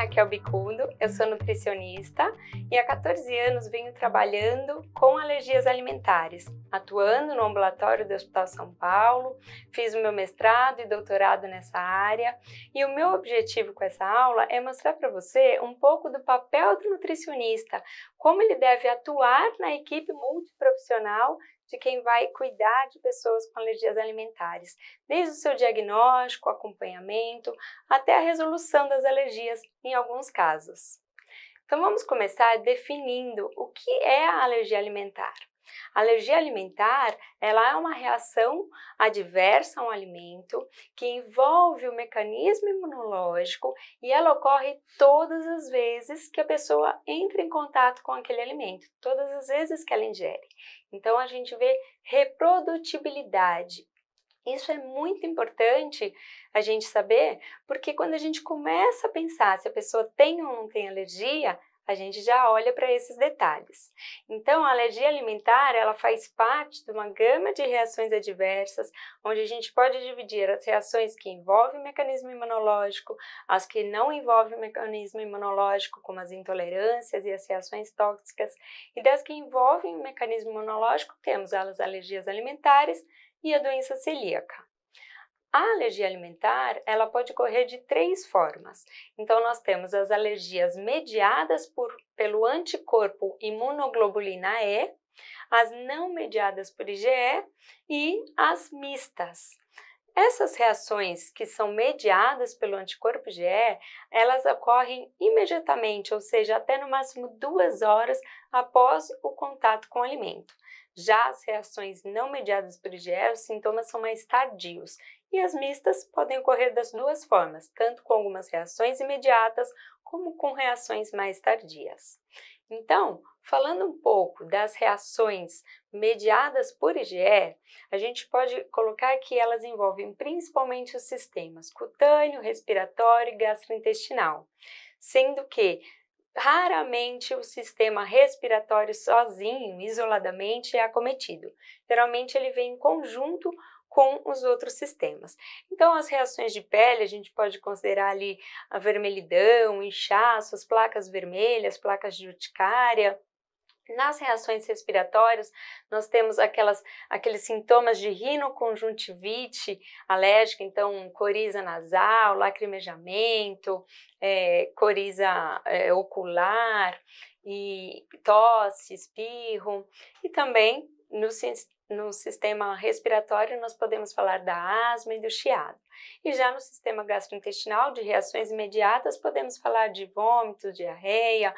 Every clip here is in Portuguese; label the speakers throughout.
Speaker 1: Raquel Bicundo, eu sou nutricionista e há 14 anos venho trabalhando com alergias alimentares, atuando no ambulatório do Hospital São Paulo, fiz o meu mestrado e doutorado nessa área e o meu objetivo com essa aula é mostrar para você um pouco do papel do nutricionista, como ele deve atuar na equipe multiprofissional de quem vai cuidar de pessoas com alergias alimentares, desde o seu diagnóstico, acompanhamento, até a resolução das alergias em alguns casos. Então vamos começar definindo o que é a alergia alimentar. A alergia alimentar, ela é uma reação adversa a um alimento que envolve o mecanismo imunológico e ela ocorre todas as vezes que a pessoa entra em contato com aquele alimento, todas as vezes que ela ingere. Então a gente vê reprodutibilidade. Isso é muito importante a gente saber, porque quando a gente começa a pensar se a pessoa tem ou não tem alergia, a gente já olha para esses detalhes. Então, a alergia alimentar, ela faz parte de uma gama de reações adversas, onde a gente pode dividir as reações que envolvem o mecanismo imunológico, as que não envolvem o mecanismo imunológico, como as intolerâncias e as reações tóxicas, e das que envolvem o mecanismo imunológico, temos as alergias alimentares e a doença celíaca. A alergia alimentar, ela pode ocorrer de 3 formas. Então, nós temos as alergias mediadas pelo anticorpo imunoglobulina E, as não mediadas por IgE e as mistas. Essas reações que são mediadas pelo anticorpo IgE, elas ocorrem imediatamente, ou seja, até no máximo 2 horas após o contato com o alimento. Já as reações não mediadas por IgE, os sintomas são mais tardios. E as mistas podem ocorrer das 2 formas, tanto com algumas reações imediatas, como com reações mais tardias. Então, falando um pouco das reações mediadas por IgE, a gente pode colocar que elas envolvem principalmente os sistemas cutâneo, respiratório e gastrointestinal, sendo que raramente o sistema respiratório sozinho, isoladamente, é acometido. Geralmente ele vem em conjunto com os outros sistemas. Então, as reações de pele, a gente pode considerar ali a vermelhidão, inchaço, as placas vermelhas, placas de urticária. Nas reações respiratórias, nós temos aqueles sintomas de rinoconjuntivite alérgica, então coriza nasal, lacrimejamento, coriza ocular, e tosse, espirro, e também no sistema respiratório nós podemos falar da asma e do chiado. E já no sistema gastrointestinal, de reações imediatas, podemos falar de vômitos, diarreia,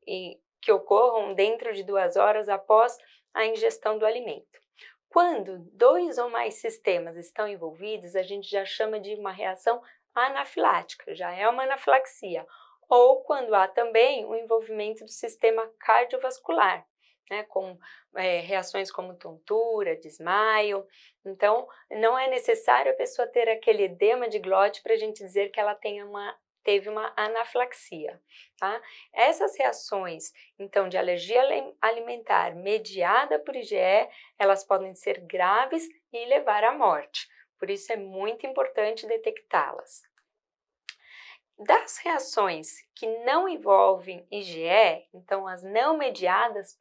Speaker 1: e que ocorram dentro de 2 horas após a ingestão do alimento. Quando 2 ou mais sistemas estão envolvidos, a gente já chama de uma reação anafilática, já é uma anafilaxia, ou quando há também o envolvimento do sistema cardiovascular, né, com reações como tontura, desmaio. Então, não é necessário a pessoa ter aquele edema de glote para a gente dizer que ela teve uma anafilaxia, tá? Essas reações, então, de alergia alimentar mediada por IgE, elas podem ser graves e levar à morte. Por isso é muito importante detectá-las. Das reações que não envolvem IgE, então as não mediadas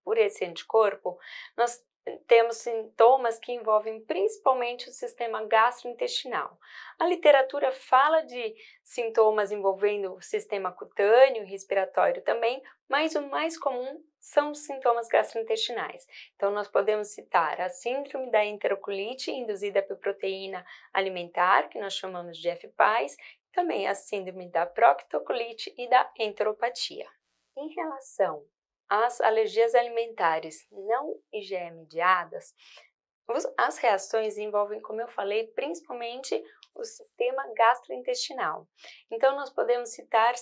Speaker 1: por esse anticorpo, nós temos sintomas que envolvem principalmente o sistema gastrointestinal. A literatura fala de sintomas envolvendo o sistema cutâneo e respiratório também, mas o mais comum são os sintomas gastrointestinais. Então, nós podemos citar a síndrome da enterocolite induzida por proteína alimentar, que nós chamamos de FPAS, também a síndrome da proctocolite e da enteropatia. Em relação às alergias alimentares não IgE mediadas, as reações envolvem, como eu falei, principalmente o sistema gastrointestinal. Então, nós podemos citar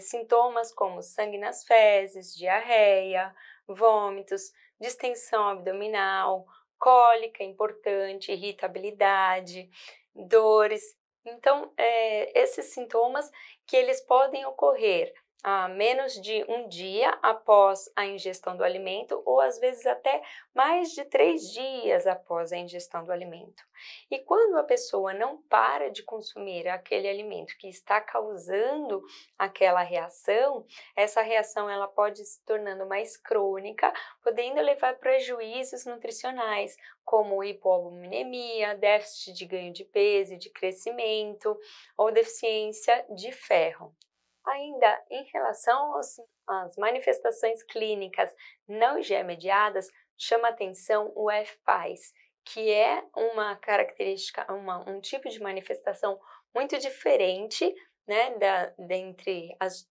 Speaker 1: sintomas como sangue nas fezes, diarreia, vômitos, distensão abdominal, cólica importante, irritabilidade, dores. Então, esses sintomas que eles podem ocorrer a menos de um dia após a ingestão do alimento ou às vezes até mais de 3 dias após a ingestão do alimento. E quando a pessoa não para de consumir aquele alimento que está causando aquela reação, essa reação ela pode se tornando mais crônica, podendo levar prejuízos nutricionais, como hipoalbuminemia, déficit de ganho de peso e de crescimento ou deficiência de ferro. Ainda em relação às manifestações clínicas não IgE-mediadas, chama atenção o FPAS, que é uma característica, um tipo de manifestação muito diferente, né, dentre as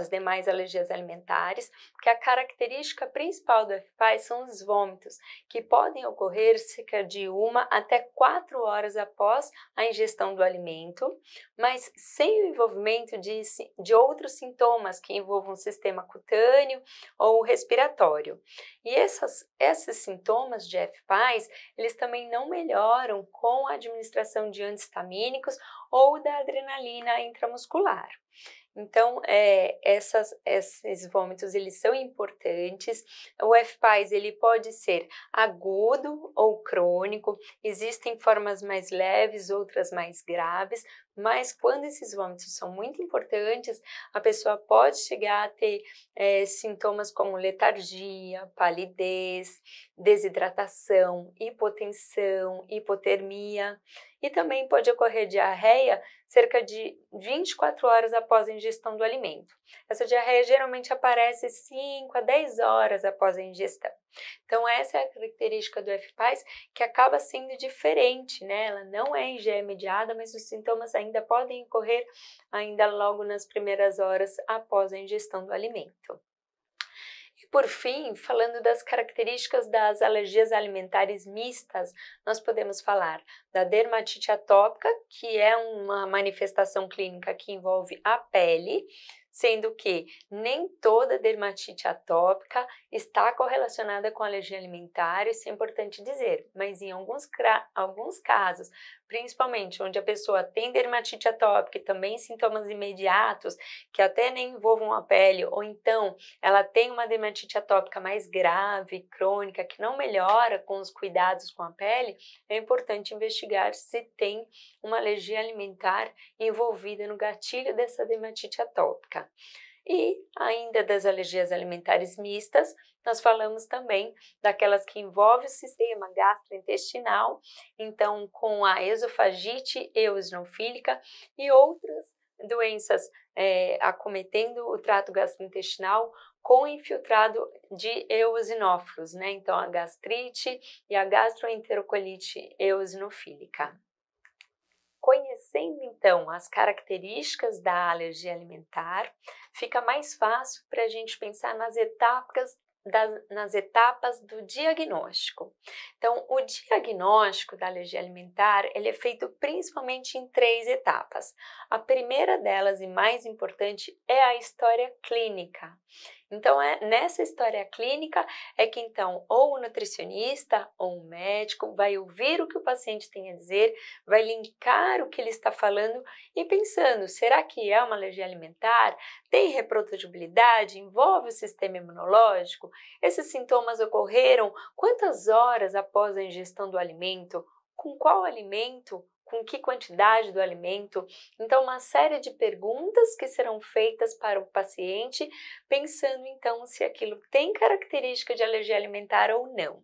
Speaker 1: demais alergias alimentares, porque a característica principal do FPAS são os vômitos, que podem ocorrer cerca de 1 até 4 horas após a ingestão do alimento, mas sem o envolvimento de outros sintomas que envolvam o sistema cutâneo ou respiratório. E esses sintomas de FPAS, eles também não melhoram com a administração de anti-histamínicos ou da adrenalina intramuscular. Então, esses vômitos, eles são importantes. O FPAS, ele pode ser agudo ou crônico, existem formas mais leves, outras mais graves, mas quando esses vômitos são muito importantes, a pessoa pode chegar a ter sintomas como letargia, palidez, desidratação, hipotensão, hipotermia, e também pode ocorrer diarreia cerca de 24 horas após a ingestão do alimento. Essa diarreia geralmente aparece 5 a 10 horas após a ingestão. Então, essa é a característica do FPAS, que acaba sendo diferente, né? Ela não é IgE-mediada, mas os sintomas ainda podem ocorrer ainda logo nas primeiras horas após a ingestão do alimento. E por fim, falando das características das alergias alimentares mistas, nós podemos falar da dermatite atópica, que é uma manifestação clínica que envolve a pele, sendo que nem toda dermatite atópica está correlacionada com alergia alimentar, isso é importante dizer, mas em alguns casos, principalmente onde a pessoa tem dermatite atópica e também sintomas imediatos, que até nem envolvam a pele, ou então ela tem uma dermatite atópica mais grave, crônica, que não melhora com os cuidados com a pele, é importante investigar se tem uma alergia alimentar envolvida no gatilho dessa dermatite atópica. E ainda das alergias alimentares mistas, nós falamos também daquelas que envolvem o sistema gastrointestinal, então com a esofagite eosinofílica e outras doenças acometendo o trato gastrointestinal com infiltrado de eosinófilos, né? Então a gastrite e a gastroenterocolite eosinofílica. Conhecendo, então, as características da alergia alimentar, fica mais fácil para a gente pensar nas etapas do diagnóstico. Então, o diagnóstico da alergia alimentar, ele é feito principalmente em 3 etapas. A primeira delas e mais importante é a história clínica. Então, nessa história clínica é que então ou o nutricionista ou o médico vai ouvir o que o paciente tem a dizer, vai linkar o que ele está falando e pensando, será que é uma alergia alimentar? Tem reprodutibilidade? Envolve o sistema imunológico? Esses sintomas ocorreram quantas horas após a ingestão do alimento? Com qual alimento? Com que quantidade do alimento? Então, uma série de perguntas que serão feitas para o paciente, pensando então se aquilo tem característica de alergia alimentar ou não.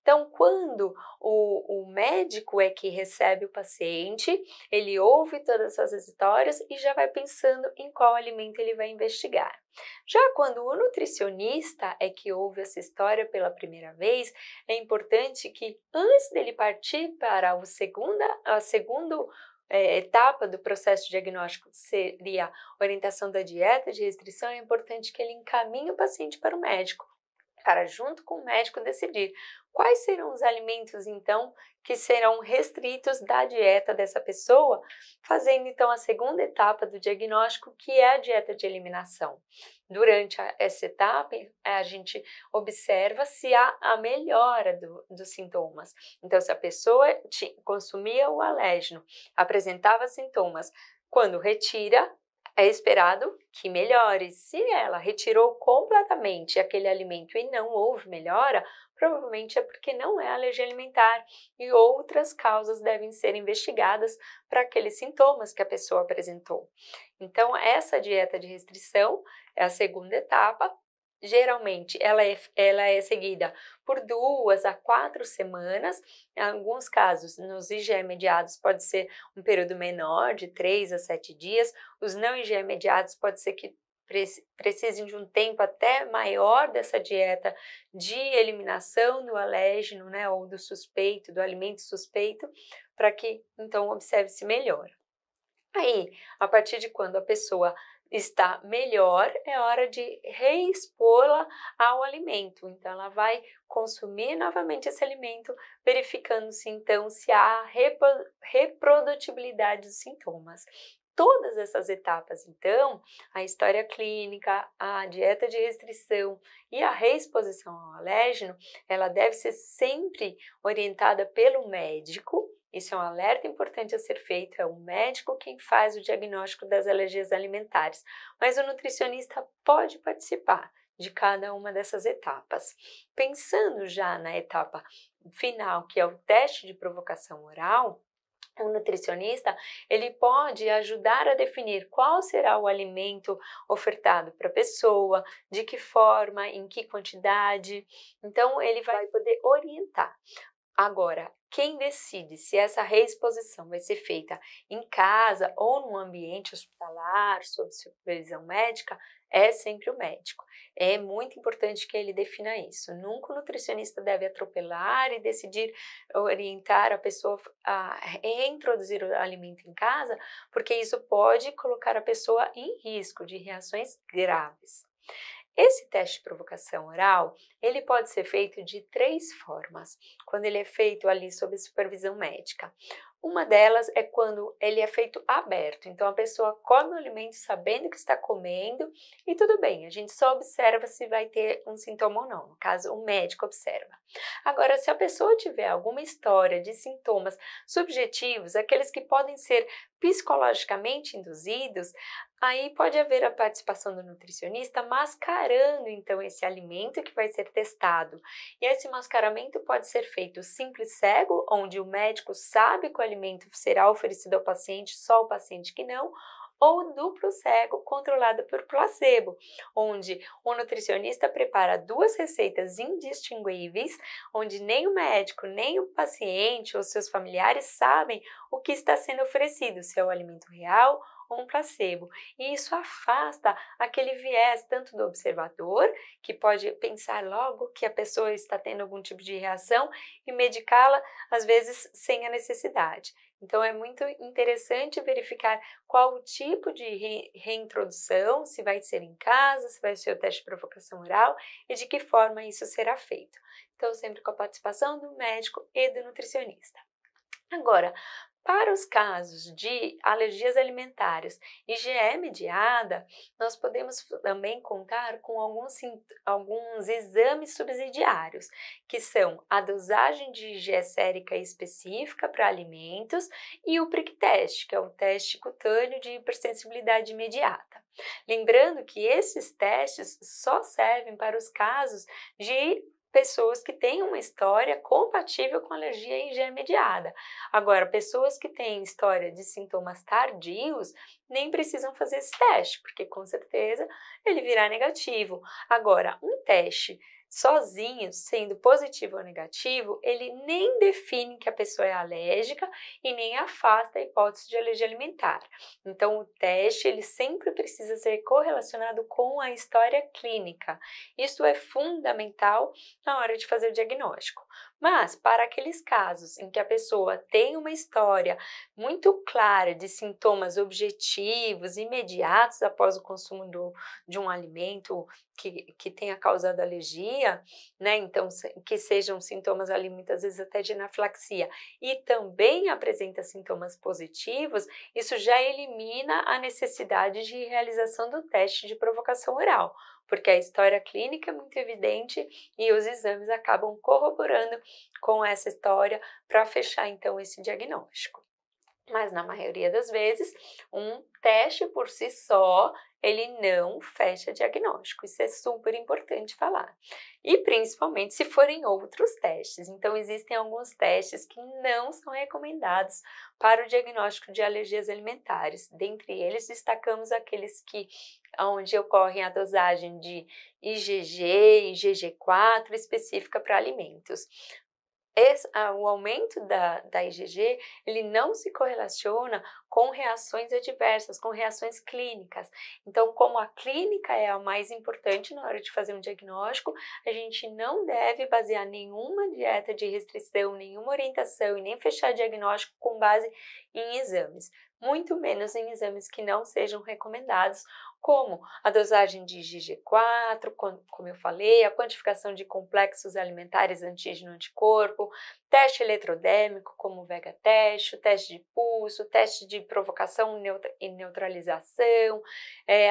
Speaker 1: Então, quando o médico é que recebe o paciente, ele ouve todas essas histórias e já vai pensando em qual alimento ele vai investigar. Já quando o nutricionista é que ouve essa história pela primeira vez, é importante que antes dele partir para a segunda etapa do processo diagnóstico, que seria a orientação da dieta de restrição, é importante que ele encaminhe o paciente para o médico, para junto com o médico decidir quais serão os alimentos então que serão restritos da dieta dessa pessoa, fazendo então a segunda etapa do diagnóstico, que é a dieta de eliminação. Durante essa etapa, a gente observa se há a melhora dos sintomas. Então, se a pessoa consumia o alérgeno, apresentava sintomas, quando retira, é esperado que melhore. Se ela retirou completamente aquele alimento e não houve melhora, provavelmente é porque não é alergia alimentar e outras causas devem ser investigadas para aqueles sintomas que a pessoa apresentou. Então, essa dieta de restrição é a segunda etapa. Geralmente, ela é seguida por 2 a 4 semanas. Em alguns casos, nos IgE mediados, pode ser um período menor, de 3 a 7 dias. Os não IgE mediados, pode ser que precisem de um tempo até maior dessa dieta de eliminação do alérgeno, né, ou do suspeito, do alimento suspeito, para que, então, observe-se melhor. Aí, a partir de quando a pessoa está melhor, é hora de reexpô-la ao alimento. Então, ela vai consumir novamente esse alimento, verificando-se então se há reprodutibilidade dos sintomas. Todas essas etapas, então, a história clínica, a dieta de restrição e a reexposição ao alérgeno, ela deve ser sempre orientada pelo médico. Isso é um alerta importante a ser feito, é o médico quem faz o diagnóstico das alergias alimentares, mas o nutricionista pode participar de cada uma dessas etapas. Pensando já na etapa final, que é o teste de provocação oral, o nutricionista, ele pode ajudar a definir qual será o alimento ofertado para a pessoa, de que forma, em que quantidade. Então, ele vai poder orientar. Agora, quem decide se essa reexposição vai ser feita em casa ou num ambiente hospitalar, sob supervisão médica, é sempre o médico. É muito importante que ele defina isso. Nunca o nutricionista deve atropelar e decidir orientar a pessoa a reintroduzir o alimento em casa, porque isso pode colocar a pessoa em risco de reações graves. Esse teste de provocação oral, ele pode ser feito de 3 formas, quando ele é feito ali sob supervisão médica. Uma delas é quando ele é feito aberto, então a pessoa come o alimento sabendo que está comendo e tudo bem, a gente só observa se vai ter um sintoma ou não, no caso o médico observa. Agora, se a pessoa tiver alguma história de sintomas subjetivos, aqueles que podem ser psicologicamente induzidos, aí pode haver a participação do nutricionista mascarando então esse alimento que vai ser testado. E esse mascaramento pode ser feito simples cego, onde o médico sabe que o alimento será oferecido ao paciente, só o paciente que não, ou duplo cego controlado por placebo, onde o nutricionista prepara 2 receitas indistinguíveis, onde nem o médico, nem o paciente ou seus familiares sabem o que está sendo oferecido, se é o alimento real ou um placebo. E isso afasta aquele viés tanto do observador, que pode pensar logo que a pessoa está tendo algum tipo de reação e medicá-la, às vezes, sem a necessidade. Então, é muito interessante verificar qual o tipo de reintrodução, se vai ser em casa, se vai ser o teste de provocação oral e de que forma isso será feito. Então, sempre com a participação do médico e do nutricionista. Agora, para os casos de alergias alimentares IgE mediada, nós podemos também contar com alguns exames subsidiários, que são a dosagem de IgE sérica específica para alimentos e o prick test, que é o teste cutâneo de hipersensibilidade imediata. Lembrando que esses testes só servem para os casos de pessoas que têm uma história compatível com alergia IgE mediada. Agora, pessoas que têm história de sintomas tardios nem precisam fazer esse teste, porque com certeza ele virá negativo. Agora, um teste sozinho, sendo positivo ou negativo, ele nem define que a pessoa é alérgica e nem afasta a hipótese de alergia alimentar. Então, o teste ele sempre precisa ser correlacionado com a história clínica. Isso é fundamental na hora de fazer o diagnóstico. Mas, para aqueles casos em que a pessoa tem uma história muito clara de sintomas objetivos, imediatos após o consumo de um alimento que tenha causado alergia, né? Então, que sejam sintomas ali muitas vezes até de anafilaxia, e também apresenta sintomas positivos, isso já elimina a necessidade de realização do teste de provocação oral, porque a história clínica é muito evidente e os exames acabam corroborando com essa história para fechar então esse diagnóstico. Mas na maioria das vezes, um teste por si só, ele não fecha diagnóstico. Isso é super importante falar. E principalmente se forem outros testes. Então, existem alguns testes que não são recomendados para o diagnóstico de alergias alimentares. Dentre eles, destacamos aqueles que onde ocorre a dosagem de IgG e IgG4 específica para alimentos. O aumento da IgG, ele não se correlaciona com reações adversas, com reações clínicas. Então, como a clínica é a mais importante na hora de fazer um diagnóstico, a gente não deve basear nenhuma dieta de restrição, nenhuma orientação e nem fechar diagnóstico com base em exames, muito menos em exames que não sejam recomendados, como a dosagem de IgG4, como eu falei, a quantificação de complexos alimentares antígeno-anticorpo, teste eletrodérmico, como o VEGA-teste, o teste de pulso, teste de provocação e neutralização,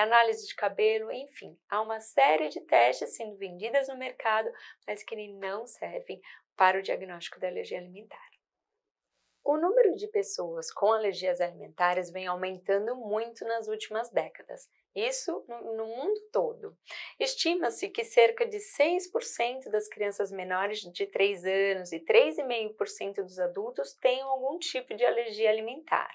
Speaker 1: análise de cabelo, enfim, há uma série de testes sendo vendidas no mercado, mas que não servem para o diagnóstico da alergia alimentar. O número de pessoas com alergias alimentares vem aumentando muito nas últimas décadas, isso no mundo todo. Estima-se que cerca de 6% das crianças menores de 3 anos e 3,5% dos adultos tenham algum tipo de alergia alimentar.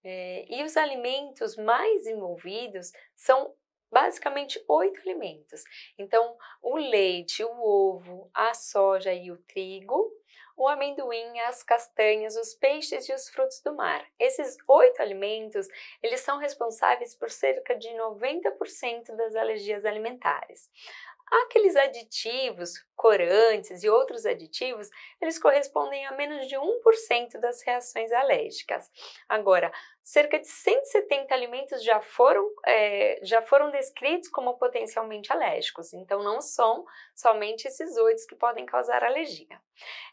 Speaker 1: E os alimentos mais envolvidos são basicamente 8 alimentos. Então, o leite, o ovo, a soja e o trigo, o amendoim, as castanhas, os peixes e os frutos do mar. Esses 8 alimentos, eles são responsáveis por cerca de 90% das alergias alimentares. Aqueles aditivos, corantes e outros aditivos, eles correspondem a menos de 1% das reações alérgicas. Agora, cerca de 170 alimentos já foram descritos como potencialmente alérgicos, então não são somente esses 8 que podem causar alergia.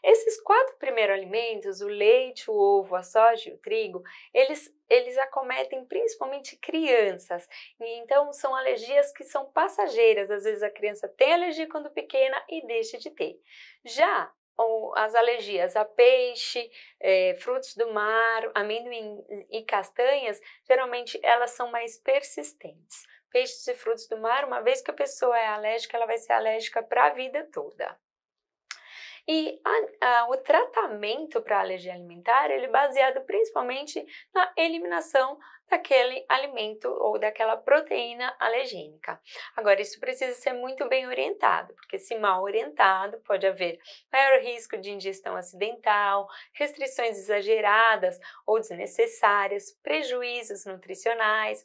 Speaker 1: Esses 4 primeiros alimentos, o leite, o ovo, a soja e o trigo, eles acometem principalmente crianças, e então são alergias que são passageiras, às vezes a criança tem alergia quando pequena e deixa de ter. Já as alergias a peixe, frutos do mar, amendoim e castanhas, geralmente elas são mais persistentes. Peixes e frutos do mar, uma vez que a pessoa é alérgica, ela vai ser alérgica para a vida toda. E o tratamento para alergia alimentar, ele é baseado principalmente na eliminação daquele alimento ou daquela proteína alergênica. Agora, isso precisa ser muito bem orientado, porque se mal orientado, pode haver maior risco de ingestão acidental, restrições exageradas ou desnecessárias, prejuízos nutricionais,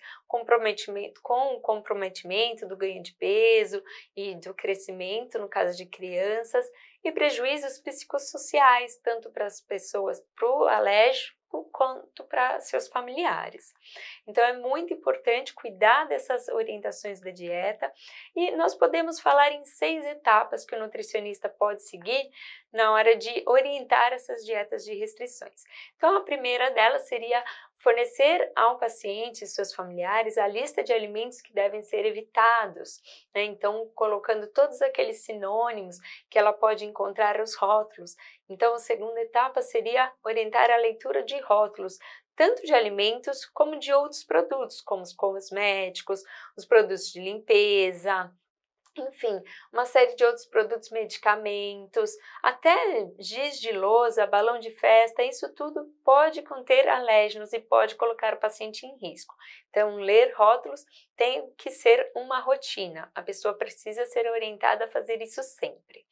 Speaker 1: comprometimento do ganho de peso e do crescimento, no caso de crianças, e prejuízos psicossociais, tanto para as pessoas, para o alérgico, quanto para seus familiares. Então, é muito importante cuidar dessas orientações da dieta e nós podemos falar em 6 etapas que o nutricionista pode seguir na hora de orientar essas dietas de restrições. Então, a primeira delas seria fornecer ao paciente e seus familiares a lista de alimentos que devem ser evitados, né? Então, colocando todos aqueles sinônimos que ela pode encontrar nos rótulos. Então, a segunda etapa seria orientar a leitura de rótulos, tanto de alimentos como de outros produtos, como os cosméticos, os produtos de limpeza, enfim, uma série de outros produtos, medicamentos, até giz de louça, balão de festa, isso tudo pode conter alérgenos e pode colocar o paciente em risco. Então, ler rótulos tem que ser uma rotina, a pessoa precisa ser orientada a fazer isso sempre.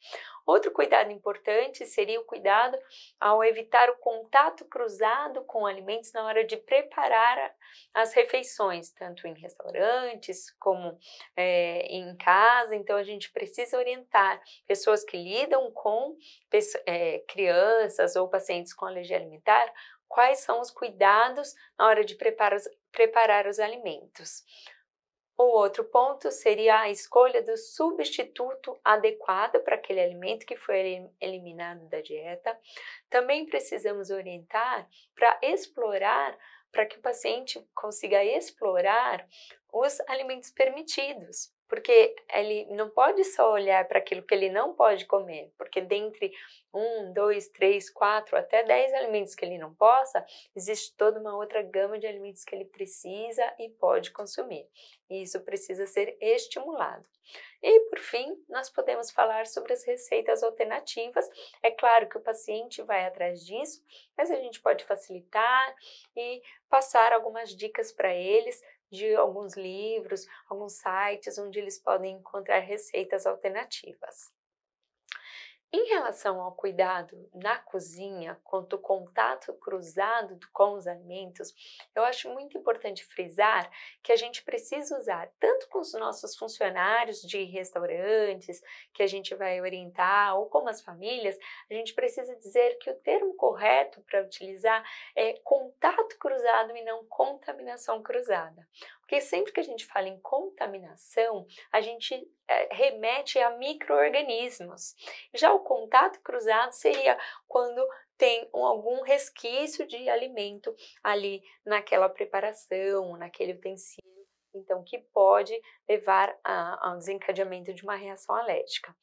Speaker 1: Outro cuidado importante seria o cuidado ao evitar o contato cruzado com alimentos na hora de preparar as refeições, tanto em restaurantes como em casa. Então, a gente precisa orientar pessoas que lidam com crianças ou pacientes com alergia alimentar, quais são os cuidados na hora de preparar os alimentos. O outro ponto seria a escolha do substituto adequado para aquele alimento que foi eliminado da dieta. Também precisamos orientar para que o paciente consiga explorar os alimentos permitidos. Porque ele não pode só olhar para aquilo que ele não pode comer, porque dentre 1, 2, 3, 4, até 10 alimentos que ele não possa, existe toda uma outra gama de alimentos que ele precisa e pode consumir. E isso precisa ser estimulado. E, por fim, nós podemos falar sobre as receitas alternativas. É claro que o paciente vai atrás disso, mas a gente pode facilitar e passar algumas dicas para eles de alguns livros, alguns sites onde eles podem encontrar receitas alternativas. Em relação ao cuidado na cozinha, quanto ao contato cruzado com os alimentos, eu acho muito importante frisar que a gente precisa usar tanto com os nossos funcionários de restaurantes, que a gente vai orientar, ou com as famílias, a gente precisa dizer que o termo correto para utilizar é contato cruzado e não contaminação cruzada. Porque sempre que a gente fala em contaminação, a gente remete a micro-organismos. Já o contato cruzado seria quando tem algum resquício de alimento ali naquela preparação, naquele utensílio, então que pode levar ao desencadeamento de uma reação alérgica.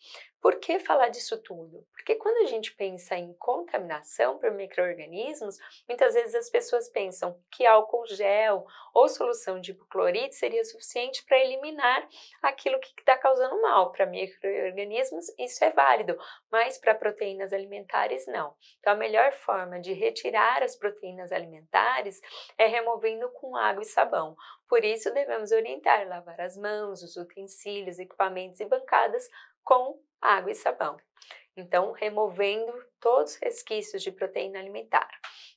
Speaker 1: Por que falar disso tudo? Porque quando a gente pensa em contaminação por micro-organismos, muitas vezes as pessoas pensam que álcool gel ou solução de hipoclorito seria suficiente para eliminar aquilo que está causando mal. Para micro-organismos isso é válido, mas para proteínas alimentares não. Então a melhor forma de retirar as proteínas alimentares é removendo com água e sabão. Por isso devemos orientar lavar as mãos, os utensílios, equipamentos e bancadas com água e sabão. Então, removendo todos os resquícios de proteína alimentar.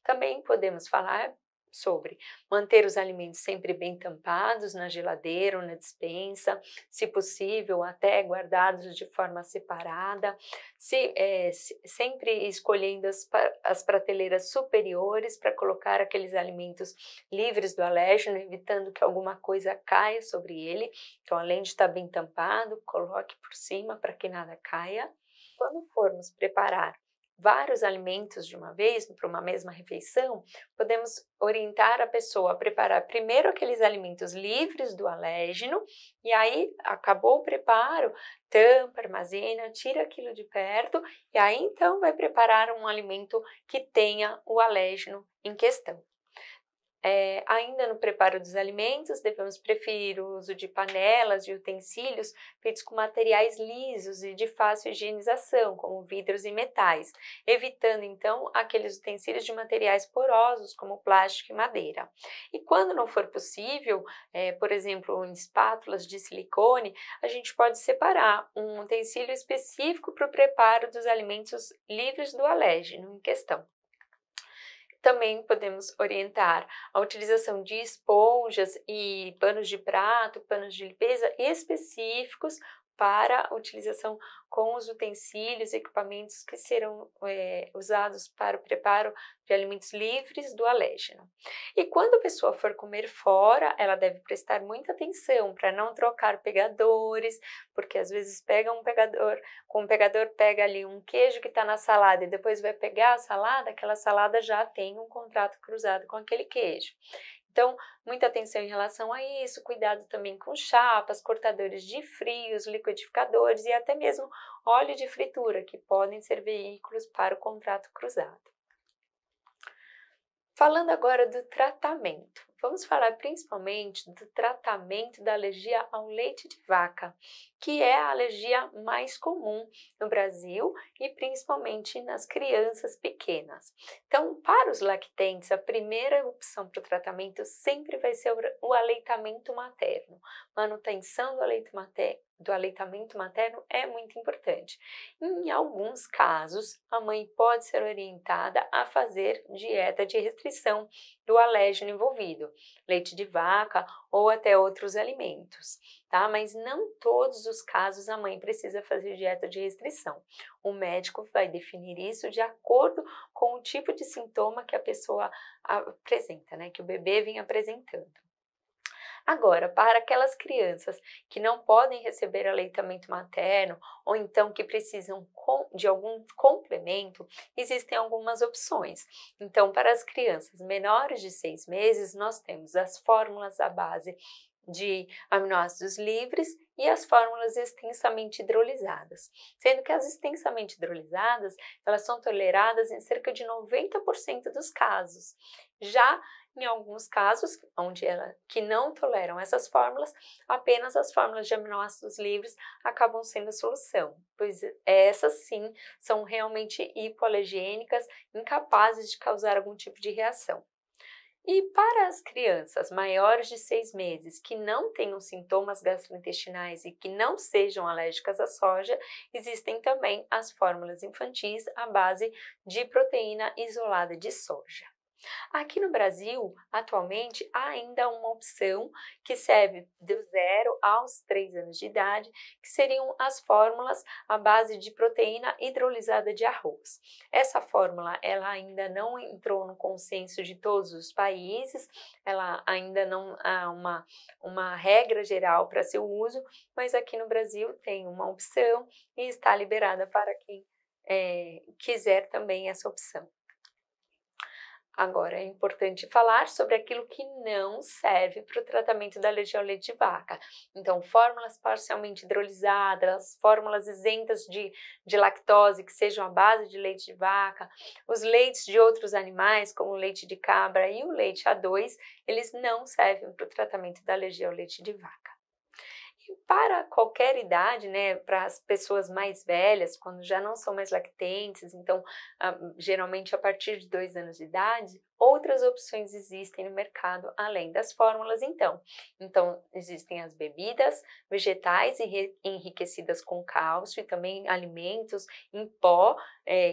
Speaker 1: Também podemos falar sobre manter os alimentos sempre bem tampados na geladeira ou na despensa, se possível até guardados de forma separada, sempre escolhendo as prateleiras superiores para colocar aqueles alimentos livres do alérgeno, evitando que alguma coisa caia sobre ele. Então, além de estar bem tampado, coloque por cima para que nada caia. Quando formos preparar vários alimentos de uma vez, para uma mesma refeição, podemos orientar a pessoa a preparar primeiro aqueles alimentos livres do alérgeno, e aí acabou o preparo, tampa, armazena, tira aquilo de perto, e aí então vai preparar um alimento que tenha o alérgeno em questão. Ainda no preparo dos alimentos, devemos preferir o uso de panelas e utensílios feitos com materiais lisos e de fácil higienização, como vidros e metais, evitando então aqueles utensílios de materiais porosos, como plástico e madeira. E quando não for possível, por exemplo, em espátulas de silicone, a gente pode separar um utensílio específico para o preparo dos alimentos livres do alérgeno em questão. Também podemos orientar a utilização de esponjas e panos de prato, panos de limpeza específicos para a utilização com os utensílios e equipamentos que serão usados para o preparo de alimentos livres do alérgeno. E quando a pessoa for comer fora, ela deve prestar muita atenção para não trocar pegadores, porque às vezes pega um pegador, com um pegador pega ali um queijo que está na salada e depois vai pegar a salada, aquela salada já tem um contato cruzado com aquele queijo. Então, muita atenção em relação a isso, cuidado também com chapas, cortadores de frios, liquidificadores e até mesmo óleo de fritura, que podem ser veículos para o contato cruzado. Falando agora do tratamento, vamos falar principalmente do tratamento da alergia ao leite de vaca, que é a alergia mais comum no Brasil e principalmente nas crianças pequenas. Então, para os lactentes, a primeira opção para o tratamento sempre vai ser o aleitamento materno. Manutenção do aleitamento materno é muito importante. Em alguns casos, a mãe pode ser orientada a fazer dieta de restrição do alérgeno envolvido, leite de vaca ou até outros alimentos, tá? Mas não todos os casos a mãe precisa fazer dieta de restrição. O médico vai definir isso de acordo com o tipo de sintoma que a pessoa apresenta, né? Que o bebê vem apresentando. Agora, para aquelas crianças que não podem receber aleitamento materno ou então que precisam de algum complemento, existem algumas opções. Então, para as crianças menores de 6 meses, nós temos as fórmulas à base de aminoácidos livres e as fórmulas extensamente hidrolisadas, sendo que as extensamente hidrolisadas, elas são toleradas em cerca de 90% dos casos. Já em alguns casos, que não toleram essas fórmulas, apenas as fórmulas de aminoácidos livres acabam sendo a solução, pois essas sim são realmente hipoalergênicas, incapazes de causar algum tipo de reação. E para as crianças maiores de 6 meses que não tenham sintomas gastrointestinais e que não sejam alérgicas à soja, existem também as fórmulas infantis à base de proteína isolada de soja. Aqui no Brasil, atualmente, há ainda uma opção que serve do 0 aos 3 anos de idade, que seriam as fórmulas à base de proteína hidrolisada de arroz. Essa fórmula, ela ainda não entrou no consenso de todos os países, ela ainda não há uma regra geral para seu uso, mas aqui no Brasil tem uma opção e está liberada para quem quiser também essa opção. Agora, é importante falar sobre aquilo que não serve para o tratamento da alergia ao leite de vaca. Então, fórmulas parcialmente hidrolisadas, fórmulas isentas de lactose, que sejam à base de leite de vaca, os leites de outros animais, como o leite de cabra e o leite A2, eles não servem para o tratamento da alergia ao leite de vaca. E para qualquer idade, né, para as pessoas mais velhas, quando já não são mais lactentes, então geralmente a partir de 2 anos de idade, outras opções existem no mercado além das fórmulas então. Então existem as bebidas vegetais enriquecidas com cálcio e também alimentos em pó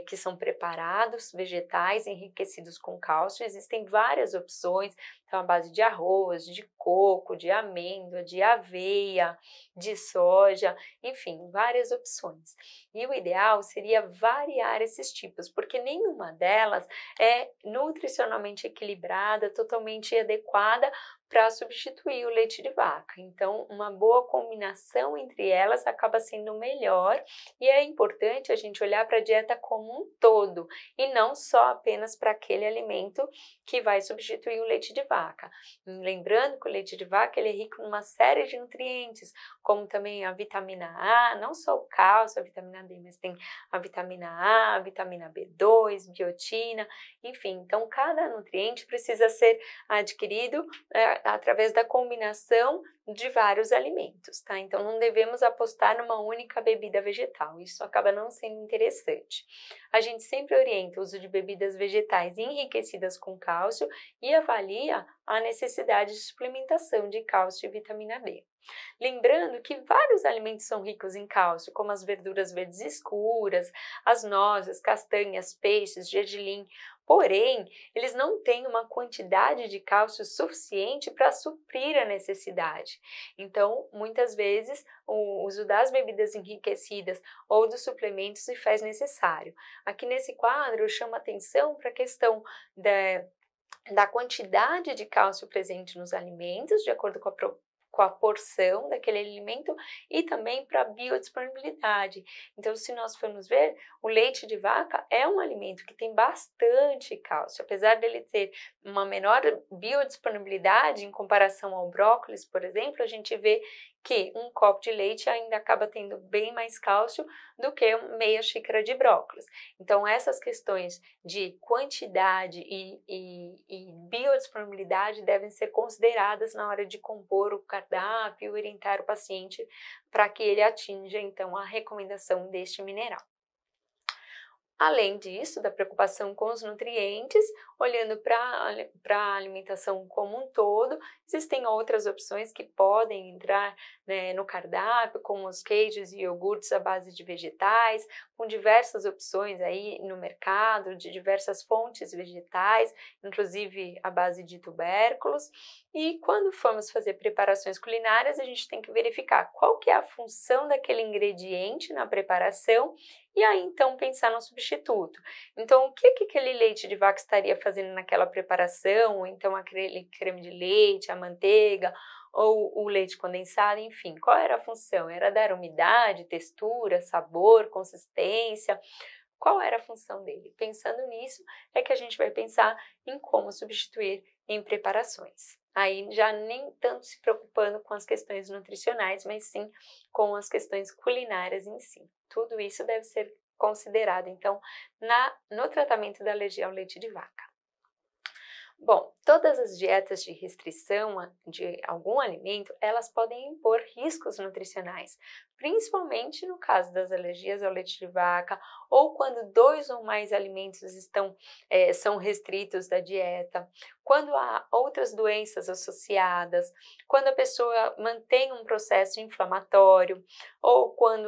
Speaker 1: que são preparados, vegetais enriquecidos com cálcio. Existem várias opções, então à base de arroz, de coco, de amêndoa, de aveia, de soja, enfim, várias opções. E o ideal seria variar esses tipos, porque nenhuma delas é nutricionalmente equilibrada, totalmente adequada para substituir o leite de vaca. Então, uma boa combinação entre elas acaba sendo melhor e é importante a gente olhar para a dieta como um todo e não só apenas para aquele alimento que vai substituir o leite de vaca. Lembrando que o leite de vaca ele é rico em uma série de nutrientes, como também a vitamina A, não só o cálcio, a vitamina D, mas tem a vitamina A, a vitamina B2, biotina, enfim. Então, cada nutriente precisa ser adquirido através da combinação de vários alimentos, tá? Então, não devemos apostar numa única bebida vegetal, isso acaba não sendo interessante. A gente sempre orienta o uso de bebidas vegetais enriquecidas com cálcio e avalia a necessidade de suplementação de cálcio e vitamina D. Lembrando que vários alimentos são ricos em cálcio, como as verduras verdes escuras, as nozes, castanhas, peixes, gergelim. Porém, eles não têm uma quantidade de cálcio suficiente para suprir a necessidade. Então, muitas vezes, o uso das bebidas enriquecidas ou dos suplementos se faz necessário. Aqui nesse quadro, eu chamo atenção para a questão da quantidade de cálcio presente nos alimentos, de acordo com a porção daquele alimento e também para a biodisponibilidade. Então, se nós formos ver, o leite de vaca é um alimento que tem bastante cálcio, apesar dele ter uma menor biodisponibilidade em comparação ao brócolis, por exemplo, a gente vê que um copo de leite ainda acaba tendo bem mais cálcio do que meia xícara de brócolis. Então, essas questões de quantidade e biodisponibilidade devem ser consideradas na hora de compor o cardápio e orientar o paciente para que ele atinja, então, a recomendação deste mineral. Além disso, da preocupação com os nutrientes, olhando para a alimentação como um todo, existem outras opções que podem entrar, né, no cardápio, como os queijos e iogurtes à base de vegetais, com diversas opções aí no mercado, de diversas fontes vegetais, inclusive à base de tubérculos. E quando formos fazer preparações culinárias, a gente tem que verificar qual que é a função daquele ingrediente na preparação e aí então pensar no substituto. Então, o que aquele leite de vaca estaria fazendo naquela preparação, ou então aquele creme de leite, a manteiga, ou o leite condensado, enfim, qual era a função? Era dar umidade, textura, sabor, consistência? qual era a função dele. Pensando nisso, é que a gente vai pensar em como substituir em preparações. Aí já nem tanto se preocupando com as questões nutricionais, mas sim com as questões culinárias em si. Tudo isso deve ser considerado, então, no tratamento da alergia ao leite de vaca. Bom, todas as dietas de restrição de algum alimento, elas podem impor riscos nutricionais, principalmente no caso das alergias ao leite de vaca ou quando 2 ou mais alimentos são restritos da dieta, quando há outras doenças associadas, quando a pessoa mantém um processo inflamatório ou quando,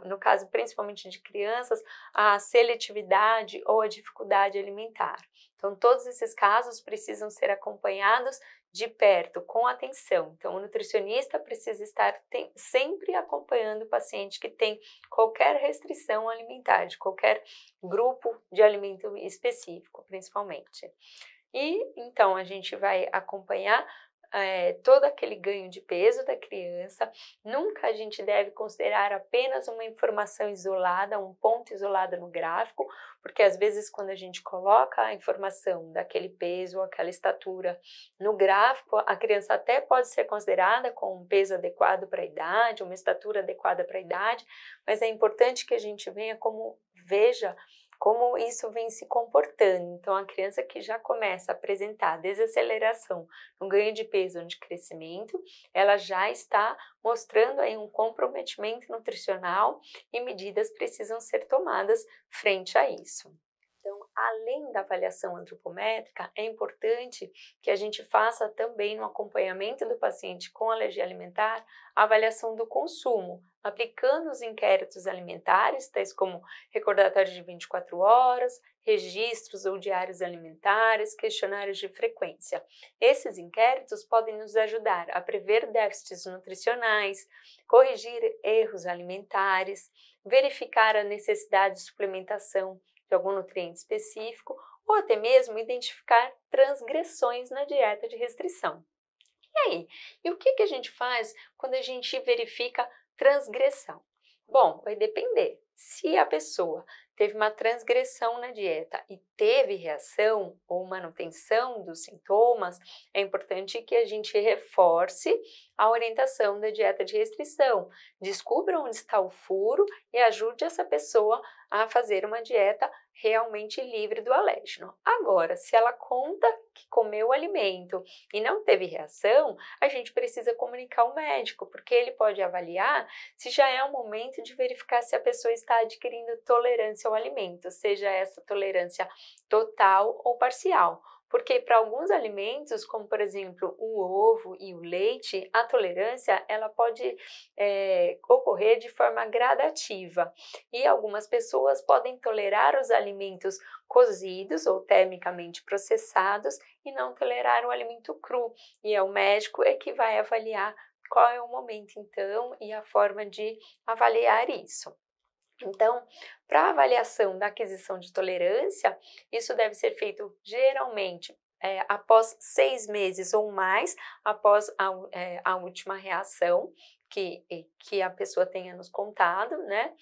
Speaker 1: no caso principalmente de crianças, a seletividade ou a dificuldade alimentar. Então, todos esses casos precisam ser acompanhados de perto, com atenção. Então, o nutricionista precisa estar sempre acompanhando o paciente que tem qualquer restrição alimentar, de qualquer grupo de alimento específico, principalmente. E, então, a gente vai acompanhar todo aquele ganho de peso da criança. Nunca a gente deve considerar apenas uma informação isolada, um ponto isolado no gráfico, porque às vezes quando a gente coloca a informação daquele peso ou aquela estatura no gráfico, a criança até pode ser considerada com um peso adequado para a idade, uma estatura adequada para a idade, mas é importante que a gente veja como isso vem se comportando. Então, a criança que já começa a apresentar desaceleração no ganho de peso ou de crescimento, ela já está mostrando aí um comprometimento nutricional e medidas precisam ser tomadas frente a isso. Então, além da avaliação antropométrica, é importante que a gente faça também no acompanhamento do paciente com alergia alimentar a avaliação do consumo, aplicando os inquéritos alimentares, tais como recordatório de 24 horas, registros ou diários alimentares, questionários de frequência. Esses inquéritos podem nos ajudar a prever déficits nutricionais, corrigir erros alimentares, verificar a necessidade de suplementação de algum nutriente específico ou até mesmo identificar transgressões na dieta de restrição. E aí? E o que a gente faz quando a gente verifica transgressão? Bom, vai depender. Se a pessoa teve uma transgressão na dieta e teve reação ou manutenção dos sintomas, é importante que a gente reforce a orientação da dieta de restrição. Descubra onde está o furo e ajude essa pessoa a fazer uma dieta realmente livre do alérgeno. Agora, se ela conta que comeu o alimento e não teve reação, a gente precisa comunicar ao médico, porque ele pode avaliar se já é o momento de verificar se a pessoa está adquirindo tolerância ao alimento, seja essa tolerância total ou parcial. Porque para alguns alimentos, como por exemplo o ovo e o leite, a tolerância ela pode ocorrer de forma gradativa e algumas pessoas podem tolerar os alimentos cozidos ou termicamente processados e não tolerar o alimento cru. E é o médico que vai avaliar qual é o momento então e a forma de avaliar isso. Então, para avaliação da aquisição de tolerância, isso deve ser feito geralmente após 6 meses ou mais após a última reação que a pessoa tenha nos contado, né?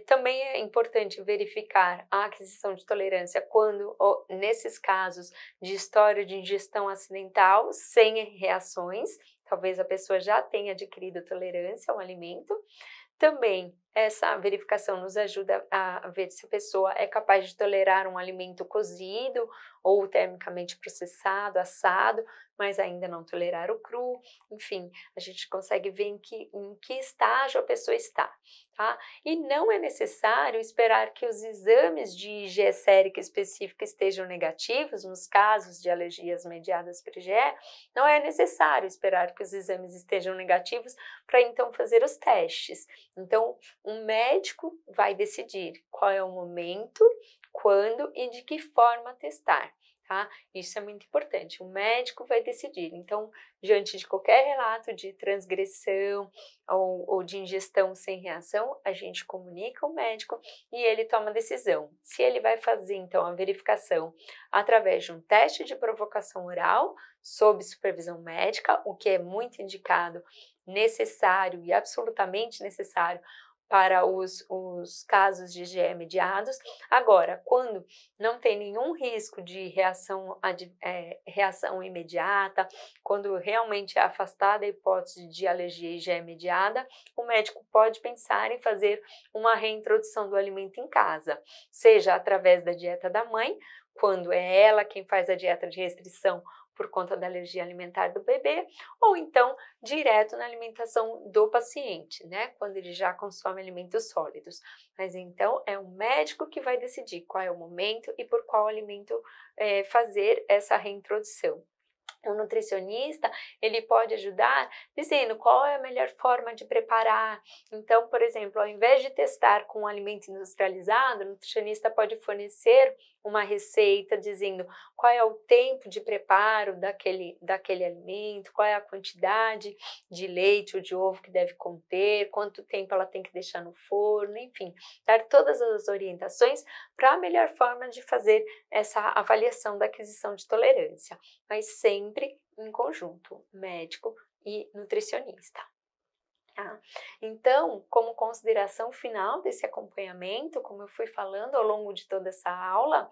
Speaker 1: Também é importante verificar a aquisição de tolerância quando, nesses casos de história de ingestão acidental, sem reações, talvez a pessoa já tenha adquirido tolerância ao alimento. Também essa verificação nos ajuda a ver se a pessoa é capaz de tolerar um alimento cozido ou termicamente processado, assado, mas ainda não tolerar o cru. Enfim, a gente consegue ver em que estágio a pessoa está, tá? E não é necessário esperar que os exames de IgE sérica específica estejam negativos nos casos de alergias mediadas por IgE. Não é necessário esperar que os exames estejam negativos para então fazer os testes. Então, um médico vai decidir qual é o momento, quando e de que forma testar, tá? Isso é muito importante. O médico vai decidir. Então, diante de qualquer relato de transgressão ou de ingestão sem reação, a gente comunica ao médico e ele toma a decisão. Se ele vai fazer, então, a verificação através de um teste de provocação oral, sob supervisão médica, o que é muito indicado, necessário e absolutamente necessário para os casos de IgE mediados. Agora, quando não tem nenhum risco de reação imediata, quando realmente é afastada a hipótese de alergia IgE mediada, o médico pode pensar em fazer uma reintrodução do alimento em casa, seja através da dieta da mãe, quando é ela quem faz a dieta de restrição por conta da alergia alimentar do bebê, ou então direto na alimentação do paciente, né? Quando ele já consome alimentos sólidos. Mas então é o médico que vai decidir qual é o momento e por qual alimento fazer essa reintrodução. O nutricionista, ele pode ajudar dizendo qual é a melhor forma de preparar. Então, por exemplo, ao invés de testar com um alimento industrializado, o nutricionista pode fornecer uma receita dizendo qual é o tempo de preparo daquele alimento, qual é a quantidade de leite ou de ovo que deve conter, quanto tempo ela tem que deixar no forno, enfim, dar todas as orientações para a melhor forma de fazer essa avaliação da aquisição de tolerância, mas sempre em conjunto, médico e nutricionista. Tá? Então, como consideração final desse acompanhamento, como eu fui falando ao longo de toda essa aula,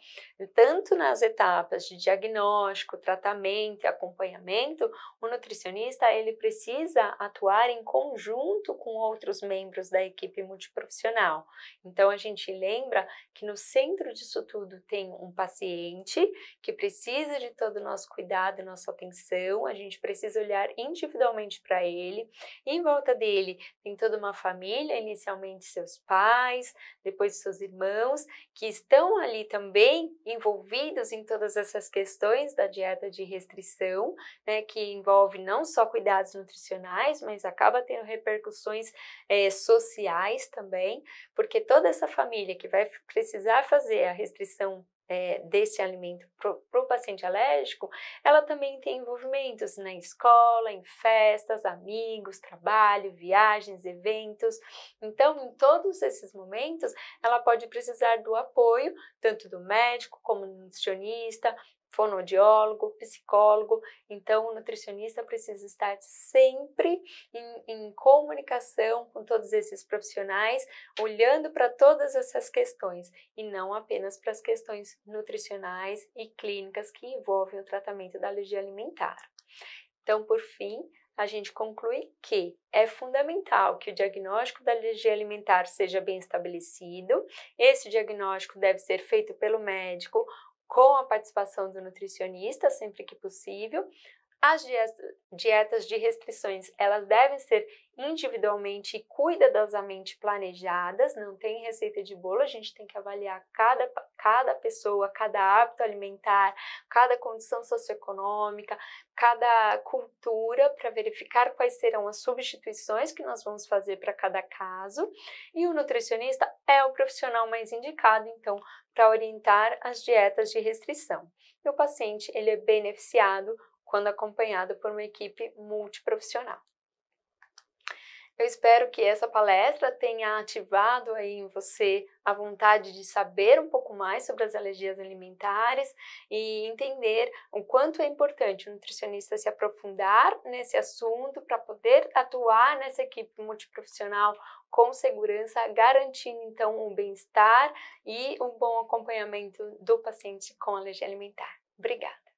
Speaker 1: tanto nas etapas de diagnóstico, tratamento e acompanhamento, o nutricionista ele precisa atuar em conjunto com outros membros da equipe multiprofissional. Então, a gente lembra que no centro disso tudo tem um paciente que precisa de todo o nosso cuidado e nossa atenção, a gente precisa olhar individualmente para ele, e em volta dele tem toda uma família, inicialmente seus pais, depois seus irmãos, que estão ali também envolvidos em todas essas questões da dieta de restrição, né, que envolve não só cuidados nutricionais, mas acaba tendo repercussões sociais também, porque toda essa família que vai precisar fazer a restrição desse alimento para o paciente alérgico, ela também tem envolvimentos na escola, em festas, amigos, trabalho, viagens, eventos. Então, em todos esses momentos, ela pode precisar do apoio tanto do médico como do nutricionista, fonoaudiólogo, psicólogo. Então, o nutricionista precisa estar sempre em comunicação com todos esses profissionais, olhando para todas essas questões e não apenas para as questões nutricionais e clínicas que envolvem o tratamento da alergia alimentar. Então, por fim, a gente conclui que é fundamental que o diagnóstico da alergia alimentar seja bem estabelecido. Esse diagnóstico deve ser feito pelo médico, com a participação do nutricionista, sempre que possível. As dietas de restrições, elas devem ser individualmente e cuidadosamente planejadas, não tem receita de bolo, a gente tem que avaliar cada pessoa, cada hábito alimentar, cada condição socioeconômica, cada cultura, para verificar quais serão as substituições que nós vamos fazer para cada caso. E o nutricionista é o profissional mais indicado, então, para orientar as dietas de restrição. E o paciente, ele é beneficiado quando acompanhado por uma equipe multiprofissional. Eu espero que essa palestra tenha ativado aí em você a vontade de saber um pouco mais sobre as alergias alimentares e entender o quanto é importante o nutricionista se aprofundar nesse assunto para poder atuar nessa equipe multiprofissional com segurança, garantindo então o bem-estar e um bom acompanhamento do paciente com alergia alimentar. Obrigada!